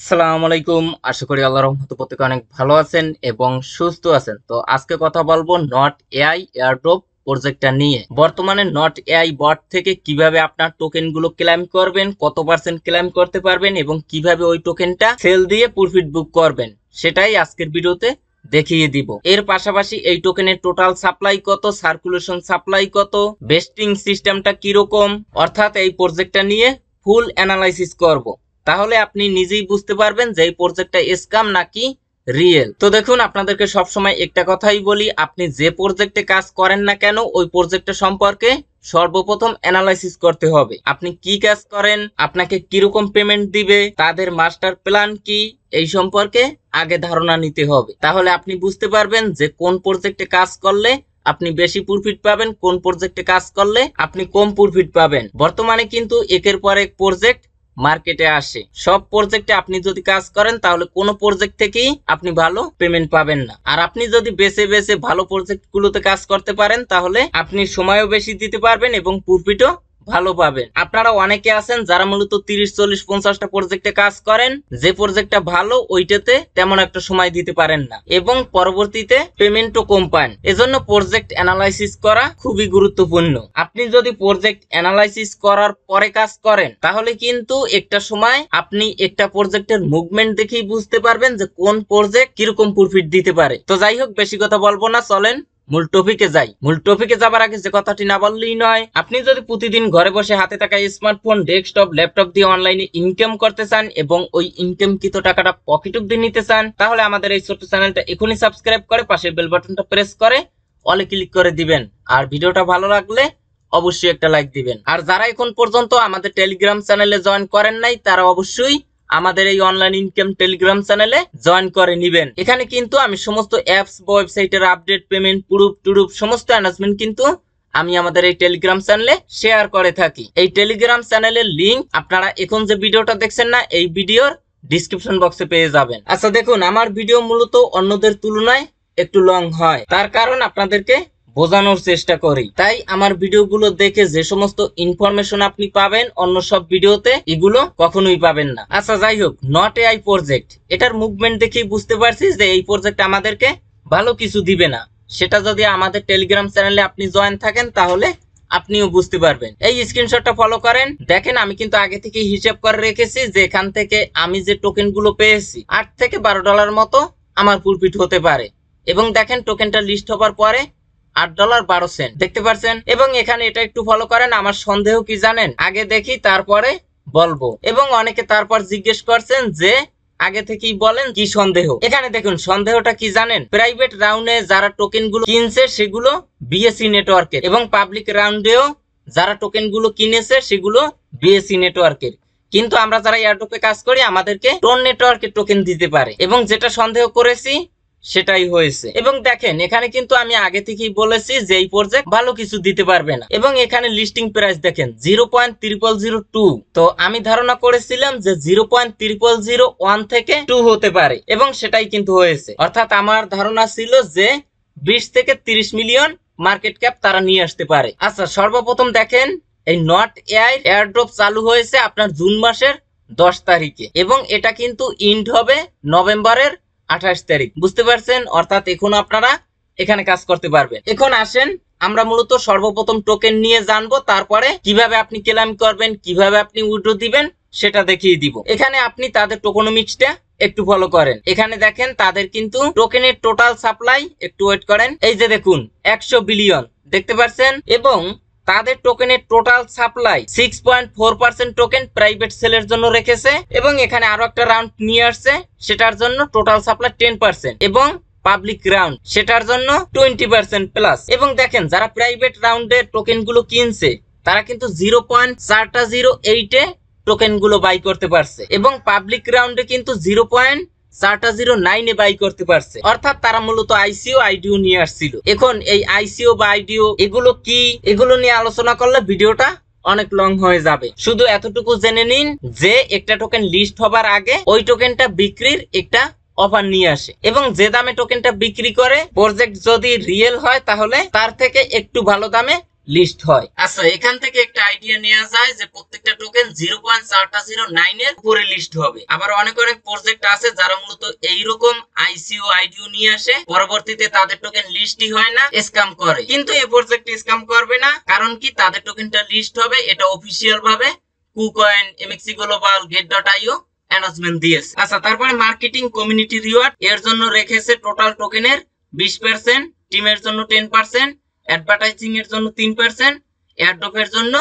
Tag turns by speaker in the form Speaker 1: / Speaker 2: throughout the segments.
Speaker 1: আসসালামু আলাইকুম। আশা করি আল্লাহর রহমতে প্রত্যেকে অনেক ভালো আছেন এবং সুস্থ আছেন। তো আজকে কথা বলবো নট এআই এয়ারড্রপ প্রজেক্টটা নিয়ে। বর্তমানে নট এআই বট থেকে কিভাবে আপনার টোকেন গুলো ক্লেম করবেন, কত পার্সেন্ট ক্লেম করতে পারবেন এবং কিভাবে ওই টোকেনটা সেল দিয়ে প্রফিট বুক করবেন, সেটাই আজকের ভিডিওতে দেখিয়ে দিব। এর পাশাপাশি এই টোকেনের টোটাল সাপ্লাই কত, সার্কুলেশন সাপ্লাই কত, বেস্টিং সিস্টেমটা কিরকম, অর্থাৎ এই প্রজেক্টটা নিয়ে ফুল অ্যানালাইসিস করব। তাহলে আপনি নিজেই বুঝতে পারবেন যে এই প্রজেক্টটা স্ক্যাম নাকি রিয়েল। তো দেখুন, আপনাদেরকে সবসময় একটা কথাই বলি, আপনি যে প্রজেক্টে কাজ করেন না কেন ওই প্রজেক্টটা সম্পর্কে সর্বপ্রথম অ্যানালাইসিস করতে হবে। আপনি কি কাজ করেন, আপনাকে কিরকম পেমেন্ট দিবে, তাদের মাস্টার প্ল্যান কি, এই সম্পর্কে আগে ধারণা নিতে হবে। তাহলে আপনি বুঝতে পারবেন যে কোন প্রজেক্টে কাজ করলে আপনি বেশি প্রফিট পাবেন, কোন প্রজেক্টে কাজ করলে আপনি কম প্রফিট পাবেন। বর্তমানে কিন্তু একের পর এক প্রজেক্ট মার্কেটে আসে। সব প্রজেক্টে আপনি যদি কাজ করেন তাহলে কোনো প্রজেক্ট থেকেই আপনি ভালো পেমেন্ট পাবেন না। আর আপনি যদি বেছে বেছে ভালো প্রজেক্ট গুলোতে কাজ করতে পারেন তাহলে আপনি সময়ও বেশি দিতে পারবেন এবং প্রফিটও ভালো পাবেন। আপনারা অনেকে আছেন যারা মূলত 30, 40, 50টা প্রজেক্টে কাজ করেন, যে প্রজেক্টটা ভালো ওইটাতে তেমন একটা সময় দিতে পারেন না এবং পরবর্তীতে পেমেন্টও কম পান। এজন্য প্রজেক্ট অ্যানালাইসিস করা খুবই গুরুত্বপূর্ণ। আপনি যদি প্রজেক্ট অ্যানালাইসিস করার পরে কাজ করেন তাহলে কিন্তু একটা সময় আপনি একটা প্রজেক্টের মুভমেন্ট দেখেই বুঝতে পারবেন যে কোন প্রজেক্ট কিরকম প্রফিট দিতে পারে। তো যাই হোক, বেশি কথা বলবো না, চলেন মূল টপিকে যাই। মূল টপিকে যাবার আগে যে কথাটি না বললেই নয়, আপনি যদি প্রতিদিন ঘরে বসে হাতে থাকা স্মার্টফোন, ডেস্কটপ, ল্যাপটপ দিয়ে অনলাইনে ইনকাম করতে চান এবং ওই ইনকামকৃত টাকাটা পকেট অব্দি নিতে চান, তাহলে আমাদের এই ছোট্ট চ্যানেলটা এখনই সাবস্ক্রাইব করে পাশের বেল বাটনটা প্রেস করে অলে ক্লিক করে দিবেন। আর ভিডিওটা ভালো লাগলে অবশ্যই একটা লাইক দিবেন। আর যারা এখন পর্যন্ত আমাদের টেলিগ্রাম চ্যানেলে জয়েন করেন নাই তারা অবশ্যই আমাদের এই অনলাইন ইনকাম টেলিগ্রাম চ্যানেলে জয়েন করে নিবেন। এখানে কিন্তু আমি সমস্ত অ্যাপস বা ওয়েবসাইটের আপডেট, পেমেন্ট, প্রুফ সমস্ত অ্যানাউন্সমেন্ট কিন্তু আমি আমাদের এই টেলিগ্রাম চ্যানেলে শেয়ার করে থাকি। এই টেলিগ্রাম চ্যানেলের লিংক আপনারা এখন যে ভিডিওটা দেখছেন না, এই ভিডিওর ডিসক্রিপশন বক্সে পেয়ে যাবেন। আচ্ছা দেখুন, আমার ভিডিও মূলত অন্যদের তুলনায় একটু লং হয়, তার কারণ আপনাদেরকে বোঝানোর চেষ্টা করি। তাই আমার ভিডিওগুলো দেখে যে সমস্ত ইনফরমেশন আপনি পাবেন অন্য সব ভিডিওতে এগুলো কখনোই পাবেন না। আচ্ছা যাই হোক, নট এআই প্রজেক্ট, এটার মুভমেন্ট দেখেই বুঝতে পারছি যে এই প্রজেক্ট আমাদেরকে ভালো কিছু দিবে না। সেটা যদি আমাদের টেলিগ্রাম চ্যানেলে আপনি জয়েন থাকেন তাহলে আপনিও বুঝতে পারবেন। এই স্ক্রিনশটটা ফলো করেন, দেখেন আমি কিন্তু আগে থেকে হিসাব করে রেখেছি যে এখান থেকে আমি যে টোকেন গুলো পেয়েছি $8 থেকে $12 মতো আমার প্রফিট হতে পারে। এবং দেখেন টোকেনটা লিস্ট হবার পরে $8.12 দেখতে পাচ্ছেন। এবং এখানে এটা একটু ফলো করেন। আমার সন্দেহ কি জানেন, আগে দেখি তারপরে বলবো। এবং অনেকে তারপর জিজ্ঞেস করছেন যে আগে থেকেই বলেন কি সন্দেহ। এখানে দেখুন সন্দেহটা কি জানেন, প্রাইভেট রাউন্ডে যারা টোকেন গুলো কিনছে সেগুলো বিএসসি নেটওয়ার্কের এবং পাবলিক রাউন্ডেও যারা টোকেন গুলো কিনেছে সেগুলো বিএসসি নেটওয়ার্কের। কিন্তু আমরা যারা এয়ারড্রপে কাজ করি আমাদেরকে টোন নেটওয়ার্কের টোকেন দিতে পারে এবং যেটা সন্দেহ করেছি সেটাই হয়েছে। এবং দেখেন এখানে কিন্তু আমি আগে থেকেই বলেছি যে এই প্রজেক্ট ভালো কিছু দিতে পারবে না। এবং এখানে লিস্টিং প্রাইস দেখেন 0.0002। তো আমি ধারণা করেছিলাম যে 0.0001 থেকে 2 হতে পারে এবং সেটাই কিন্তু হয়েছে। অর্থাৎ আমার ধারণা ছিল যে 20 থেকে 30 মিলিয়ন মার্কেট ক্যাপ তারা নিয়ে আসতে পারে। আচ্ছা সর্বপ্রথম দেখেন, এই নট এআই এয়ারড্রপ চালু হয়েছে আপনার জুন মাসের 10 তারিখে এবং এটা কিন্তু ইন্ড হবে নভেম্বরের 28 তারিখ। বুঝতে পারছেন? অর্থাৎ এখন আপনারা এখানে কাজ করতে পারবেন। এখন আসেন আমরা মূলত সর্বপ্রথম টোকেন নিয়ে জানবো, তারপরে কিভাবে আপনি ক্লেম করবেন, কিভাবে আপনি উইথড্র দিবেন সেটা দেখিয়ে দিব। এখানে আপনি তাদের টোকেনোমিক্সটা একটু ফলো করেন। এখানে দেখেন তাদের কিন্তু টোকেনের টোটাল সাপ্লাই, একটু ওয়েট করেন, এই যে দেখুন 100 বিলিয়ন দেখতে পাচ্ছেন। এবং তাদের টোকেনের টোটাল সাপ্লাই 6.4% টোকেন প্রাইভেট সেলের জন্য রেখেছে এবং এখানে আরো একটা রাউন্ড নিয়ে আসছে, সেটার জন্য টোটাল সাপ্লাই 10% এবং পাবলিক রাউন্ড সেটার জন্য 20% প্লাস। এবং দেখেন যারা প্রাইভেট রাউন্ডে টোকেন গুলো কিনছে তারা কিন্তু 0.408 এ টোকেন গুলো বাই করতে পারছে এবং পাবলিক রাউন্ডে কিন্তু 0.409 এ বাই করতে পারছে। অর্থাৎ তারা মূলত আইসিও আইডিও নিয়ে আসছিল। এখন এই আইসিও বা আইডিও এগুলো কি, এগুলো নিয়ে আলোচনা করলে ভিডিওটা অনেক লং হয়ে যাবে। শুধু এতটুকু জেনে নিন যে একটা টোকেন লিস্ট হবার আগে ওই টোকেনটা বিক্রির একটা অফার নিয়ে আসে এবং যে দামে টোকেনটা বিক্রি করে প্রজেক্ট যদি রিয়েল হয় তাহলে তার থেকে একটু ভালো দামে লিস্ট হয়। আচ্ছা, এখান থেকে একটা আইডিয়া নেওয়া যায় যে প্রত্যেকটা টোকেন 0.409 এর উপরে লিস্ট হবে। আবার অনেক অনেক প্রজেক্ট আছে যারা মূলত এইরকম আইসিও আইডিও নিয়ে আসে, পরবর্তীতে তাদের টোকেন লিস্টই হয় না, স্ক্যাম করে। কিন্তু এই প্রজেক্ট স্ক্যাম করবে না, কারণ কি তাদের টোকেনটা লিস্ট হবে, এটা অফিসিয়াল ভাবে কুকয়েন, এমএক্সি গ্লোবাল, গেট.আইও অ্যানাউন্সমেন্ট দিয়েছে। আচ্ছা, তারপরে মার্কেটিং কমিউনিটি রিওয়ার্ড এর জন্য রেখেছে টোটাল টোকেনের 20%, টিমের জন্য 10%, অ্যাডভার্টাইজিং এর জন্য 3%, এয়ারড্রপের জন্য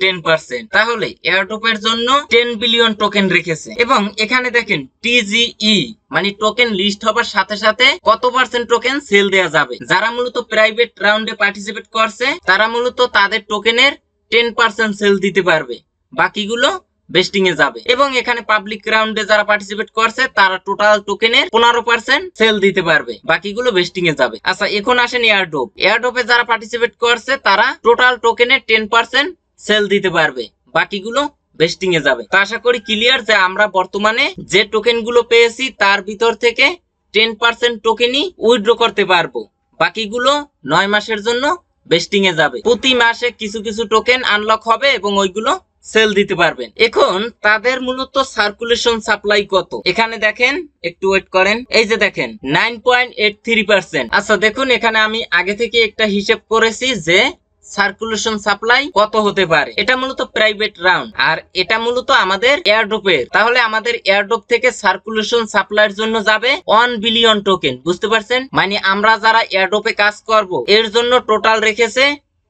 Speaker 1: 10%। তাহলে এয়ারড্রপের জন্য 10 বিলিয়ন টোকেন রেখেছে। এবং এখানে দেখেন টিজিই মানে টোকেন লিস্ট হবার সাথে সাথে কত পার্সেন্ট টোকেন সেল দেয়া যাবে। যারা মূলত প্রাইভেট রাউন্ডে পার্টিসিপেট করছে তারা মূলত তাদের টোকেনের 10% সেল দিতে পারবে, বাকিগুলো বেস্টিং এ যাবে। এবং এখানে পাবলিক রাউন্ডে যারা পার্টিসিপেট করছে তারা টোটাল টোকেনের 15% সেল দিতে পারবে, বাকিগুলো বেস্টিং এ যাবে। আচ্ছা, এখন আসেন এয়ারড্রপ। এয়ারড্রপে যারা পার্টিসিপেট করছে তারা টোটাল টোকেনের 10% সেল দিতে পারবে, বাকিগুলো বেস্টিং এ যাবে। তো আশা করি ক্লিয়ার যে আমরা বর্তমানে যে টোকেন গুলো পেয়েছি তার ভিতর থেকে 10% টোকেনই উইথড্র করতে পারবো, বাকিগুলো 9 মাসের জন্য বেস্টিং এ যাবে। প্রতি মাসে কিছু কিছু টোকেন আনলক হবে এবং ওইগুলো সেল দিতে পারবেন। এখন তাদের মূলত সার্কুলেশন সাপ্লাই কত, এখানে দেখেন, একটু ওয়েট করেন, এই যে দেখেন 9.83%। আচ্ছা দেখুন, এখানে আমি আগে থেকে একটা হিসেব করেছি যে সার্কুলেশন সাপ্লাই কত হতে পারে। এটা মূলত প্রাইভেট রাউন্ড আর এটা মূলত আমাদের এয়ারড্রপের। তাহলে আমাদের এয়ারড্রপ থেকে সার্কুলেশন সাপ্লাইয়ের জন্য যাবে 1 বিলিয়ন টোকেন, বুঝতে পারছেন? মানে আমরা যারা এয়ারড্রপে কাজ করব এর জন্য টোটাল রেখেছে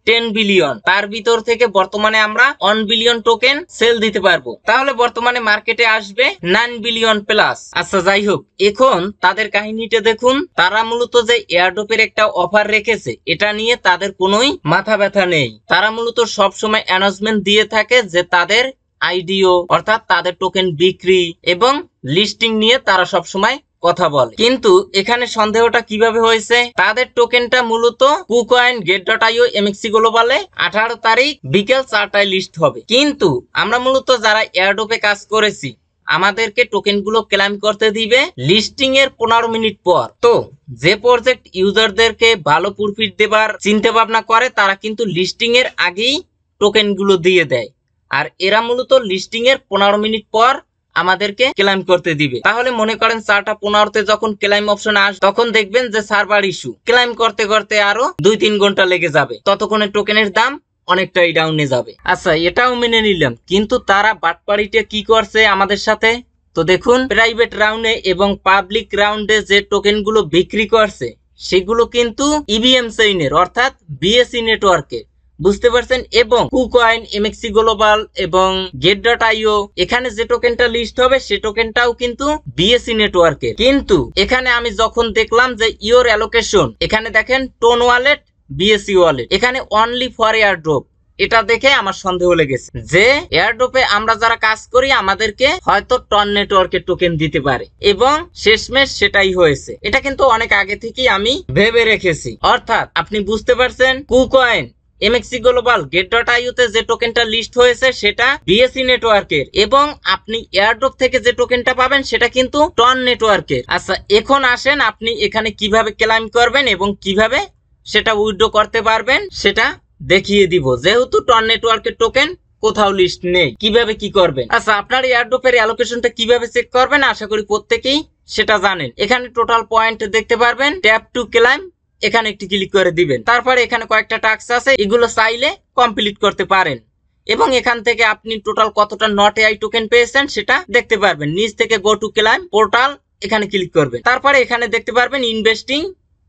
Speaker 1: 10 বিলিয়ন, তার ভিতর থেকে বর্তমানে আমরা 1 বিলিয়ন টোকেন সেল দিতে পারবো। তাহলে বর্তমানে মার্কেটে আসবে 9 বিলিয়ন প্লাস। আচ্ছা যাই হোক, এখন তাদের কাহিনীটা দেখুন। তারা মূলত যে এয়ারড্রপের একটা অফার রেখেছে এটা নিয়ে তাদের কোনোই মাথা ব্যথা নেই। তারা মূলত সব সময় অ্যানাউন্সমেন্ট দিয়ে থাকে যে তাদের আইডিও অর্থাৎ তাদের টোকেন বিক্রি এবং লিস্টিং নিয়ে তারা সব সময় কথা বলে। কিন্তু এখানে সন্দেহটা কিভাবে হয়েছে, তাদের টোকেনটা মূলত কুকয়েন, গেট.আইও, এমএক্সি গ্লোবালে 18 তারিখ বিকেল 4টায় লিস্ট হবে। কিন্তু আমরা মূলত যারা এয়ারড্রপে কাজ করেছি আমাদেরকে টোকেন গুলো ক্লেম করতে দিবে লিস্টিং এর 15 মিনিট পর। তো যে প্রজেক্ট ইউজারদেরকে ভালো প্রফিট দেবার চিন্তা ভাবনা করে তারা কিন্তু লিস্টিং এর আগেই টোকেন গুলো দিয়ে দেয়, আর এরা মূলত লিস্টিং এর 15 মিনিট পর আমাদেরকে ক্লেম করতে দিবে। তাহলে মনে করেন 4:15 যখন ক্লেম অপশন আসবে তখন দেখবেন যে সার্ভার ইস্যু, ক্লেম করতে করতে আরো 2-3 ঘন্টা লেগে যাবে, ততক্ষণে টোকেনের দাম অনেকটাই ডাউনে যাবে। আচ্ছা, এটাও মেনে নিলাম, কিন্তু তারা বাটপাড়িটা কি করছে আমাদের সাথে। তো দেখুন, প্রাইভেট রাউন্ডে এবং পাবলিক রাউন্ডে যে টোকেন গুলো বিক্রি করছে সেগুলো কিন্তু ইভিএম চেইনের অর্থাৎ বিএসসি নেটওয়ার্কের, বুঝতে পারছেন? এবং কুকয়েন, এমএক্সি গ্লোবাল এবং গেট.আইও এখানে যে টোকেনটা লিস্ট হবে সে টোকেনটাও কিন্তু বিএসসি নেটওয়ার্কের। কিন্তু এখানে আমি যখন দেখলাম যে ইওর অ্যালোকেশন, এখানে দেখেন টোন ওয়ালেট, বিএসসি ওয়ালেট, এখানে অনলি ফর এয়ারড্রপ, এটা দেখে আমার সন্দেহ লেগেছে যে এয়ারড্রপে আমরা যারা কাজ করি আমাদেরকে হয়তো টন নেটওয়ার্কের টোকেন দিতে পারে, এবং শেষমেশ সেটাই হয়েছে। এটা কিন্তু অনেক আগে থেকেই আমি ভেবে রেখেছি। অর্থাৎ আপনি বুঝতে পারছেন, কুকয়েন, এমএক্সি গ্লোবাল, গেট.আইও তে যে টোকেনটা লিস্ট হয়েছে সেটা বিএসসি নেটওয়ার্কের, এবং আপনি এয়ারড্রপ থেকে যে টোকেনটা পাবেন সেটা কিন্তু টন নেটওয়ার্কের। আচ্ছা, এখন আসেন আপনি এখানে কিভাবে ক্লেম করবেন এবং কিভাবে সেটা উইথড্র করতে পারবেন সেটা দেখিয়ে দিব। যেহেতু টন নেটওয়ার্কের টোকেন কোথাও লিস্ট নেই, কিভাবে কি করবেন। আচ্ছা, আপনার এয়ারড্রপের অ্যালোকেশনটা কিভাবে চেক করবেন আশা করি প্রত্যেকেই সেটা জানেন। এখানে টোটাল পয়েন্ট দেখতে পারবেন, ট্যাপ টু ক্লেম, এখানে একটি ক্লিক করে দিবেন। তারপরে এখানে কয়েকটা টাস্ক আছে, এগুলো চাইলে কমপ্লিট করতে পারেন, এবং এখান থেকে আপনি টোটাল কতটা নট এআই টোকেন পেয়েছেন সেটা দেখতে পারবেন। নিচ থেকে গো টু ক্লেম পোর্টাল, এখানে ক্লিক করবেন। তারপরে এখানে দেখতে পারবেন ইনভেস্টিং,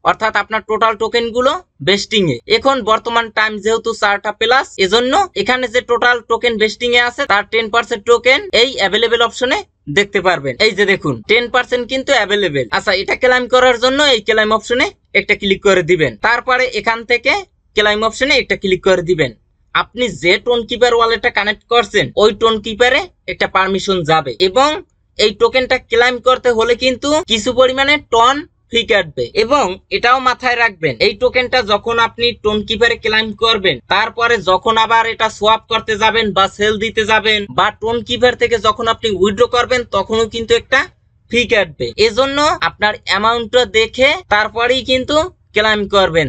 Speaker 1: অর্থাৎ আপনার টোটাল টোকেন গুলো বেস্টিং এ। এখন বর্তমান টাইম যেহেতু 4টা প্লাস, এজন্য এখানে যে টোটাল টোকেন বেস্টিং এ আছে তার 10% টোকেন এই অ্যাভেলেবেল অপশনে দেখতে পারবেন। এই যে দেখুন 10% কিন্তু অ্যাভেলেবেল। আচ্ছা, এটা ক্লেম করার জন্য এই ক্লেম অপশনে একটা ক্লিক করে দিবেন। তারপরে এখান থেকে ক্লেম অপশনে একটা ক্লিক করে দিবেন। আপনি যে টোন কিপার ওয়ালেটটা কানেক্ট করছেন ওই টোন কিপারে একটা পারমিশন যাবে, এবং এই টোকেনটা ক্লেম করতে হলে কিন্তু কিছু পরিমাণে টন ফি কাটবে। এবং এটাও মাথায় রাখবেন, এই টোকেনটা যখন আপনি টোন কিপারে ক্লেম করবেন তারপরে যখন আবার এটা সোয়াপ করতে যাবেন বা সেল দিতে যাবেন বা টোন কিপার থেকে যখন আপনি উইথড্র করবেন তখনও কিন্তু একটা ফি কাটবে। এজন্য আপনার অ্যামাউন্টটা দেখে তারপরেই কিন্তু ক্লেম করবেন,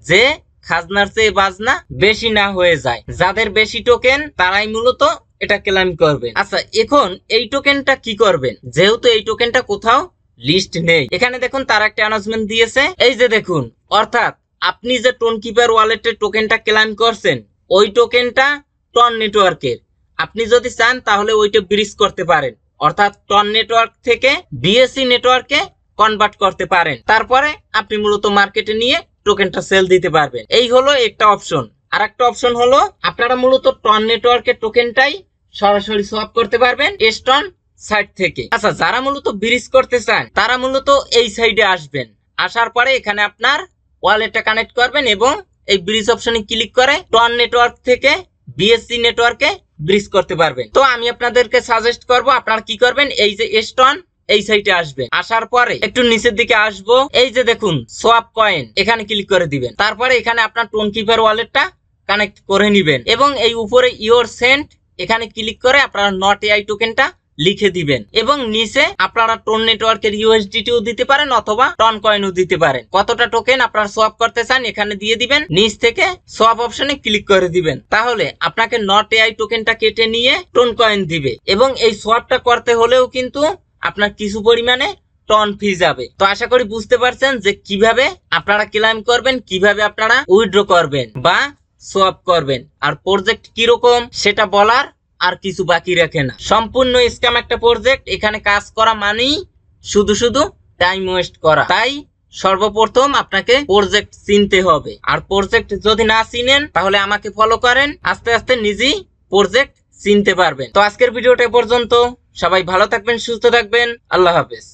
Speaker 1: যে খাজনার চেয়ে বাজনা বেশি না হয়ে যায়। যাদের বেশি টোকেন তারাই মূলত এটা ক্লেম করবেন। আচ্ছা, এখন এই টোকেনটা কি করবেন? যেহেতু এই টোকেনটা কোথাও লিস্ট নেই, এখানে দেখুন তারা একটা অ্যানাউন্সমেন্ট দিয়েছে, এই যে দেখুন, অর্থাৎ আপনি যে টোনকিপার ওয়ালেটের টোকেনটা ক্লেম করছেন ওই টোকেনটা টন নেটওয়ার্কের। আপনি যদি চান তাহলে ওইটা ব্রিজ করতে পারেন, অর্থাৎ টন নেটওয়ার্ক থেকে বিএসসি নেটওয়ার্কে কনভার্ট করতে পারেন। তারপরে আপনি মূলত মার্কেটে নিয়ে টোকেনটা সেল দিতে পারবেন। এই হলো একটা অপশন। আর একটা অপশন হলো আপনারা মূলত টন নেটওয়ার্কের টোকেনটাই সরাসরি সোয়াপ করতে পারবেন এস্টন সাইট থেকে। আচ্ছা, যারা মূলত ব্রিজ করতে চান তারা মূলত এই সাইডে আসবেন। আসার পরে এখানে আপনার ওয়ালেটটা কানেক্ট করবেন এবং এই ব্রিজ অপশনে ক্লিক করে টন নেটওয়ার্ক থেকে বিএসসি নেটওয়ার্কে ব্রিজ করতে পারবেন। তো আমি আপনাদেরকে সাজেস্ট করব আপনারা কি করবেন, এই যে এস্টন এই সাইটে আসবেন। আসার পরে একটু নিচের দিকে আসবো, এই যে দেখুন সোয়াপ কয়েন, এখানে ক্লিক করে দিবেন। তারপরে এখানে আপনার টোনকিপার ওয়ালেটটা কানেক্ট করে নিবেন এবং এই উপরে ইওর সেন্ট এখানে ক্লিক করে আপনারা নট এআই টোকেনটা লিখে দিবেন এবং নিচে আপনারা টোন নেটওয়ার্কের ইউএসডিটিও দিতে পারেন অথবা টন কয়েনও দিতে পারেন। কতটা টোকেন আপনারা সোয়াপ করতে চান এখানে দিয়ে দিবেন, নিচ থেকে সোয়াপ অপশনে ক্লিক করে দিবেন। তাহলে আপনাকে নট এআই টোকেনটা কেটে নিয়ে টোন কয়েন দিবে এবং এই সোয়াপটা করতে হলেও কিন্তু আপনার কিছু পরিমাণে টন ফি যাবে। তো আশা করি বুঝতে পারছেন যে কিভাবে আপনারা ক্লেম করবেন, কিভাবে আপনারা উইথড্র করবেন বা সোয়াপ করবেন। আর প্রজেক্ট কিরকম সেটা বলার আর কিছু বাকি রাখে না, সম্পূর্ণ স্ক্যাম একটা প্রজেক্ট। এখানে কাজ করা মানেই শুধু শুধু টাইম ওয়েস্ট করা। তাই সর্বপ্রথম আপনাকে প্রজেক্ট চিনতে হবে। আর প্রজেক্ট যদি না চিনেন তাহলে আমাকে ফলো করেন, আস্তে আস্তে নিজেই প্রজেক্ট চিনতে পারবেন। তো আজকের ভিডিওটা পর্যন্ত, সবাই ভালো থাকবেন, সুস্থ থাকবেন, আল্লাহ হাফেজ।